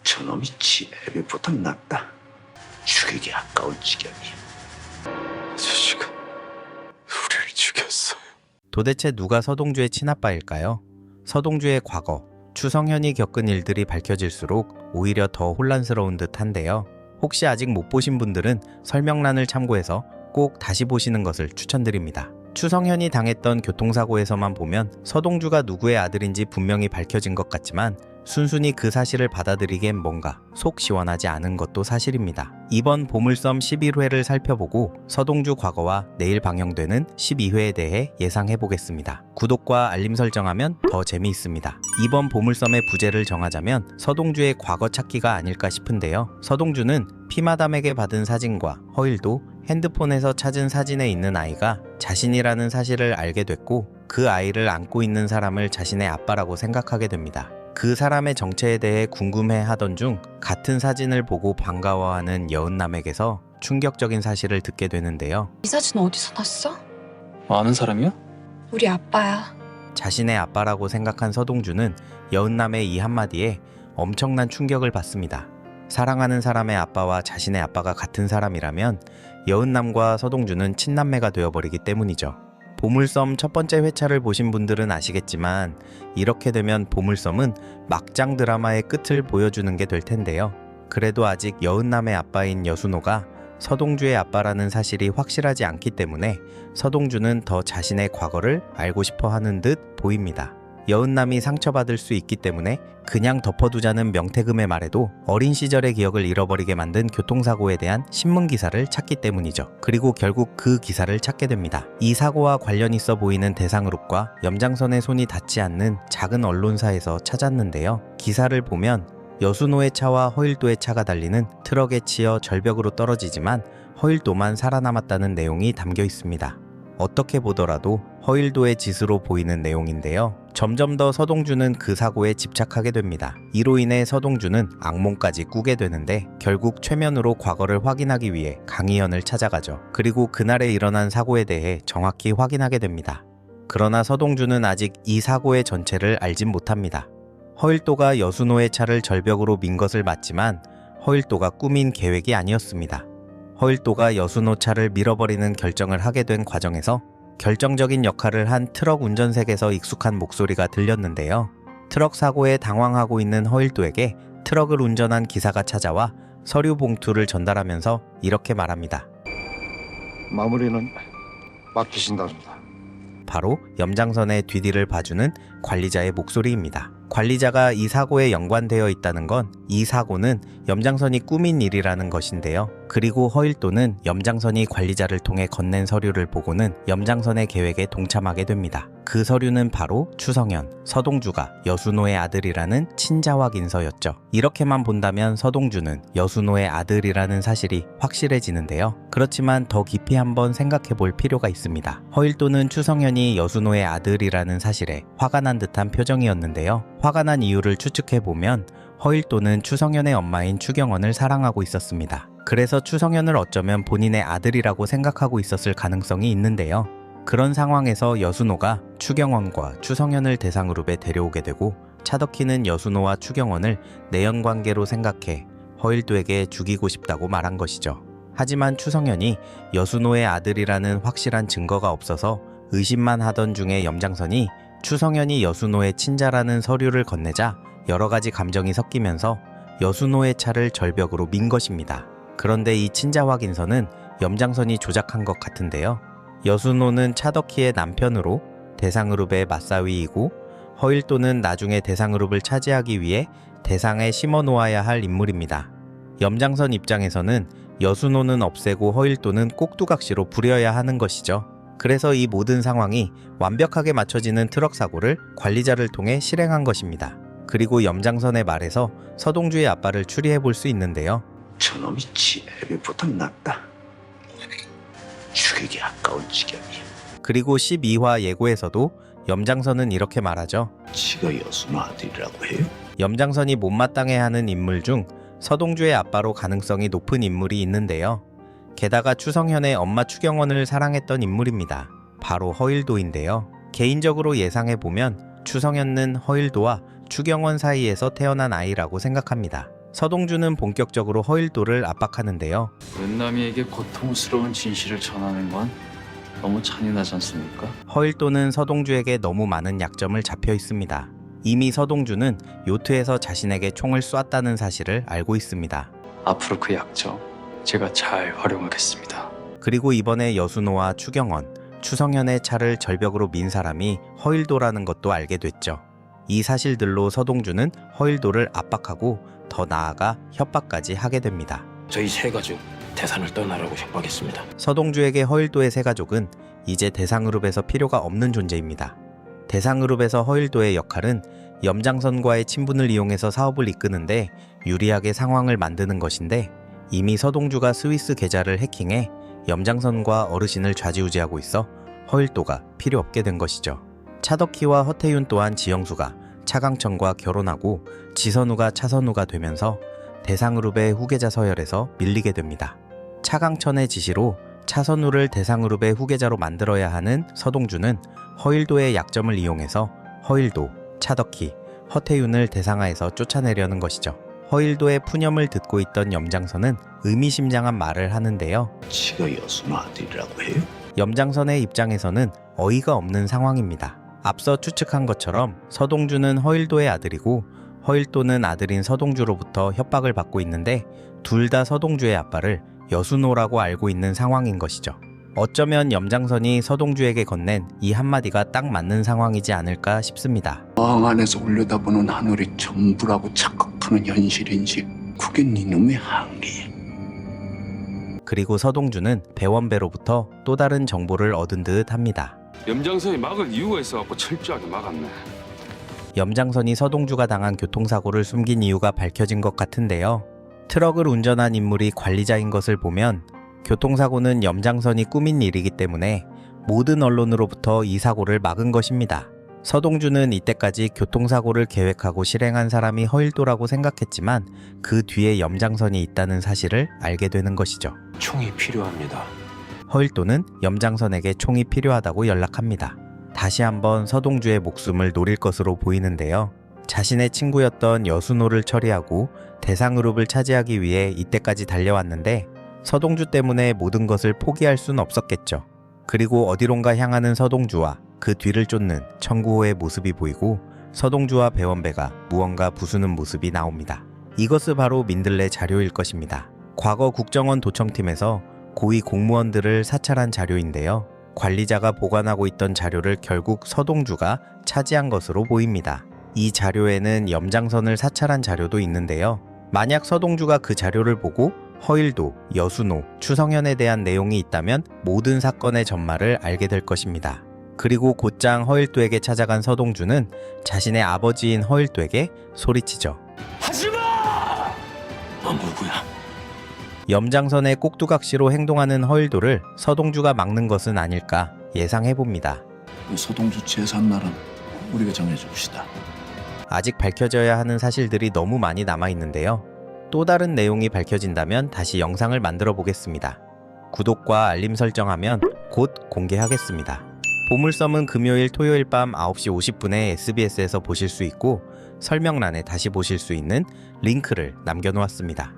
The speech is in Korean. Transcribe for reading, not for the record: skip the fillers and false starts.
저놈이 지혜비보다 낫다. 죽이기 아까울 지경이야. 자식은 우리를 죽였어요. 도대체 누가 서동주의 친아빠일까요? 서동주의 과거, 추성현이 겪은 일들이 밝혀질수록 오히려 더 혼란스러운 듯한데요. 혹시 아직 못 보신 분들은 설명란을 참고해서 꼭 다시 보시는 것을 추천드립니다. 추성현이 당했던 교통사고에서만 보면 서동주가 누구의 아들인지 분명히 밝혀진 것 같지만 순순히 그 사실을 받아들이기엔 뭔가 속 시원하지 않은 것도 사실입니다. 이번 보물섬 11회를 살펴보고 서동주 과거와 내일 방영되는 12회에 대해 예상해보겠습니다. 구독과 알림 설정하면 더 재미있습니다. 이번 보물섬의 부제를 정하자면 서동주의 과거 찾기가 아닐까 싶은데요. 서동주는 피마담에게 받은 사진과 허일도 핸드폰에서 찾은 사진에 있는 아이가 자신이라는 사실을 알게 됐고 그 아이를 안고 있는 사람을 자신의 아빠라고 생각하게 됩니다. 그 사람의 정체에 대해 궁금해하던 중 같은 사진을 보고 반가워하는 여은남에게서 충격적인 사실을 듣게 되는데요. 이 사진 어디서 났어? 아는 사람이야? 우리 아빠야. 자신의 아빠라고 생각한 서동주는 여은남의 이 한마디에 엄청난 충격을 받습니다. 사랑하는 사람의 아빠와 자신의 아빠가 같은 사람이라면 여은남과 서동주는 친남매가 되어버리기 때문이죠. 보물섬 첫 번째 회차를 보신 분들은 아시겠지만 이렇게 되면 보물섬은 막장 드라마의 끝을 보여주는 게 될 텐데요. 그래도 아직 여은남의 아빠인 여순호가 서동주의 아빠라는 사실이 확실하지 않기 때문에 서동주는 더 자신의 과거를 알고 싶어 하는 듯 보입니다. 여은남이 상처받을 수 있기 때문에 그냥 덮어두자는 명태금의 말에도 어린 시절의 기억을 잃어버리게 만든 교통사고에 대한 신문기사를 찾기 때문이죠. 그리고 결국 그 기사를 찾게 됩니다. 이 사고와 관련 있어 보이는 대상그룹과 염장선의 손이 닿지 않는 작은 언론사에서 찾았는데요. 기사를 보면 여순호의 차와 허일도의 차가 달리는 트럭에 치여 절벽으로 떨어지지만 허일도만 살아남았다는 내용이 담겨 있습니다. 어떻게 보더라도 허일도의 짓으로 보이는 내용인데요. 점점 더 서동주는 그 사고에 집착하게 됩니다. 이로 인해 서동주는 악몽까지 꾸게 되는데 결국 최면으로 과거를 확인하기 위해 강희연을 찾아가죠. 그리고 그날에 일어난 사고에 대해 정확히 확인하게 됩니다. 그러나 서동주는 아직 이 사고의 전체를 알진 못합니다. 허일도가 여순호의 차를 절벽으로 민 것을 맞지만 허일도가 꾸민 계획이 아니었습니다. 허일도가 여순호 차를 밀어버리는 결정을 하게 된 과정에서 결정적인 역할을 한 트럭 운전색에서 익숙한 목소리가 들렸는데요. 트럭 사고에 당황하고 있는 허일도에게 트럭을 운전한 기사가 찾아와 서류 봉투를 전달하면서 이렇게 말합니다. 마무리는 맡기신답니다. 바로 염장선의 뒤뒤를 봐주는 관리자의 목소리입니다. 관리자가 이 사고에 연관되어 있다는 건 이 사고는 염장선이 꾸민 일이라는 것인데요. 그리고 허일도는 염장선이 관리자를 통해 건넨 서류를 보고는 염장선의 계획에 동참하게 됩니다. 그 서류는 바로 추성현, 서동주가 여순호의 아들이라는 친자확인서였죠. 이렇게만 본다면 서동주는 여순호의 아들이라는 사실이 확실해지는데요. 그렇지만 더 깊이 한번 생각해 볼 필요가 있습니다. 허일도는 추성현이 여순호의 아들이라는 사실에 화가 난 듯한 표정이었는데요. 화가 난 이유를 추측해 보면 허일도는 추성현의 엄마인 추경원을 사랑하고 있었습니다. 그래서 추성현을 어쩌면 본인의 아들이라고 생각하고 있었을 가능성이 있는데요. 그런 상황에서 여순호가 추경원과 추성현을 대상그룹에 데려오게 되고 차덕희는 여순호와 추경원을 내연관계로 생각해 허일도에게 죽이고 싶다고 말한 것이죠. 하지만 추성현이 여순호의 아들이라는 확실한 증거가 없어서 의심만 하던 중에 염장선이 추성현이 여순호의 친자라는 서류를 건네자 여러 가지 감정이 섞이면서 여순호의 차를 절벽으로 민 것입니다. 그런데 이 친자 확인서는 염장선이 조작한 것 같은데요. 여순호는 차덕희의 남편으로 대상그룹의 맞사위이고 허일도는 나중에 대상그룹을 차지하기 위해 대상에 심어 놓아야 할 인물입니다. 염장선 입장에서는 여순호는 없애고 허일도는 꼭두각시로 부려야 하는 것이죠. 그래서 이 모든 상황이 완벽하게 맞춰지는 트럭 사고를 관리자를 통해 실행한 것입니다. 그리고 염장선의 말에서 서동주의 아빠를 추리해 볼 수 있는데요. 저놈이 지혜비보다 낫다. 죽이기 아까울 지경이야. 그리고 12화 예고에서도 염장선은 이렇게 말하죠. 지가 여순호 아들이라고 해요? 염장선이 못마땅해하는 인물 중 서동주의 아빠로 가능성이 높은 인물이 있는데요. 게다가 추성현의 엄마 추경원을 사랑했던 인물입니다. 바로 허일도인데요. 개인적으로 예상해보면 추성현은 허일도와 추경원 사이에서 태어난 아이라고 생각합니다. 서동주는 본격적으로 허일도를 압박하는데요. 연남이에게 고통스러운 진실을 전하는 건 너무 잔인하지 않습니까? 허일도는 서동주에게 너무 많은 약점을 잡혀 있습니다. 이미 서동주는 요트에서 자신에게 총을 쐈다는 사실을 알고 있습니다. 앞으로 그 약점 제가 잘 활용하겠습니다. 그리고 이번에 여순호와 추경원, 추성현의 차를 절벽으로 민 사람이 허일도라는 것도 알게 됐죠. 이 사실들로 서동주는 허일도를 압박하고 더 나아가 협박까지 하게 됩니다. 저희 세 가족 대산을 떠나라고 협박했습니다. 서동주에게 허일도의 세 가족은 이제 대상그룹에서 필요가 없는 존재입니다. 대상그룹에서 허일도의 역할은 염장선과의 친분을 이용해서 사업을 이끄는데 유리하게 상황을 만드는 것인데 이미 서동주가 스위스 계좌를 해킹해 염장선과 어르신을 좌지우지하고 있어 허일도가 필요 없게 된 것이죠. 차덕희와 허태윤 또한 지영수가 차강천과 결혼하고 지선우가 차선우가 되면서 대상그룹의 후계자 서열에서 밀리게 됩니다. 차강천의 지시로 차선우를 대상그룹의 후계자로 만들어야 하는 서동주는 허일도의 약점을 이용해서 허일도, 차덕희, 허태윤을 대상하에서 쫓아내려는 것이죠. 허일도의 푸념을 듣고 있던 염장선은 의미심장한 말을 하는데요. 지가 여순 아들이라고 해요? 염장선의 입장에서는 어이가 없는 상황입니다. 앞서 추측한 것처럼 서동주는 허일도의 아들이고 허일도는 아들인 서동주로부터 협박을 받고 있는데 둘 다 서동주의 아빠를 여순호라고 알고 있는 상황인 것이죠. 어쩌면 염장선이 서동주에게 건넨 이 한마디가 딱 맞는 상황이지 않을까 싶습니다. 방 안에서 올려다보는 하늘이 전부라고 착각하는 현실인지 그게 니놈의 한계야. 그리고 서동주는 배원배로부터 또 다른 정보를 얻은 듯 합니다. 염장선이 막을 이유가 있어갖고 철저하게 막았네. 염장선이 서동주가 당한 교통사고를 숨긴 이유가 밝혀진 것 같은데요. 트럭을 운전한 인물이 관리자인 것을 보면 교통사고는 염장선이 꾸민 일이기 때문에 모든 언론으로부터 이 사고를 막은 것입니다. 서동주는 이때까지 교통사고를 계획하고 실행한 사람이 허일도라고 생각했지만 그 뒤에 염장선이 있다는 사실을 알게 되는 것이죠. 총이 필요합니다. 허일도는 염장선에게 총이 필요하다고 연락합니다. 다시 한번 서동주의 목숨을 노릴 것으로 보이는데요. 자신의 친구였던 여순호를 처리하고 대상그룹을 차지하기 위해 이때까지 달려왔는데 서동주 때문에 모든 것을 포기할 순 없었겠죠. 그리고 어디론가 향하는 서동주와 그 뒤를 쫓는 청구호의 모습이 보이고 서동주와 배원배가 무언가 부수는 모습이 나옵니다. 이것은 바로 민들레 자료일 것입니다. 과거 국정원 도청팀에서 고위 공무원들을 사찰한 자료인데요. 관리자가 보관하고 있던 자료를 결국 서동주가 차지한 것으로 보입니다. 이 자료에는 염장선을 사찰한 자료도 있는데요. 만약 서동주가 그 자료를 보고 허일도, 여순호, 추성현에 대한 내용이 있다면 모든 사건의 전말을 알게 될 것입니다. 그리고 곧장 허일도에게 찾아간 서동주는 자신의 아버지인 허일도에게 소리치죠. 하지마! 너 누구야? 염장선의 꼭두각시로 행동하는 허일도를 서동주가 막는 것은 아닐까 예상해봅니다. 서동주 재산날은 우리가 정해줍시다. 아직 밝혀져야 하는 사실들이 너무 많이 남아있는데요. 또 다른 내용이 밝혀진다면 다시 영상을 만들어 보겠습니다. 구독과 알림 설정하면 곧 공개하겠습니다. 보물섬은 금요일, 토요일 밤 9시 50분에 SBS에서 보실 수 있고 설명란에 다시 보실 수 있는 링크를 남겨놓았습니다.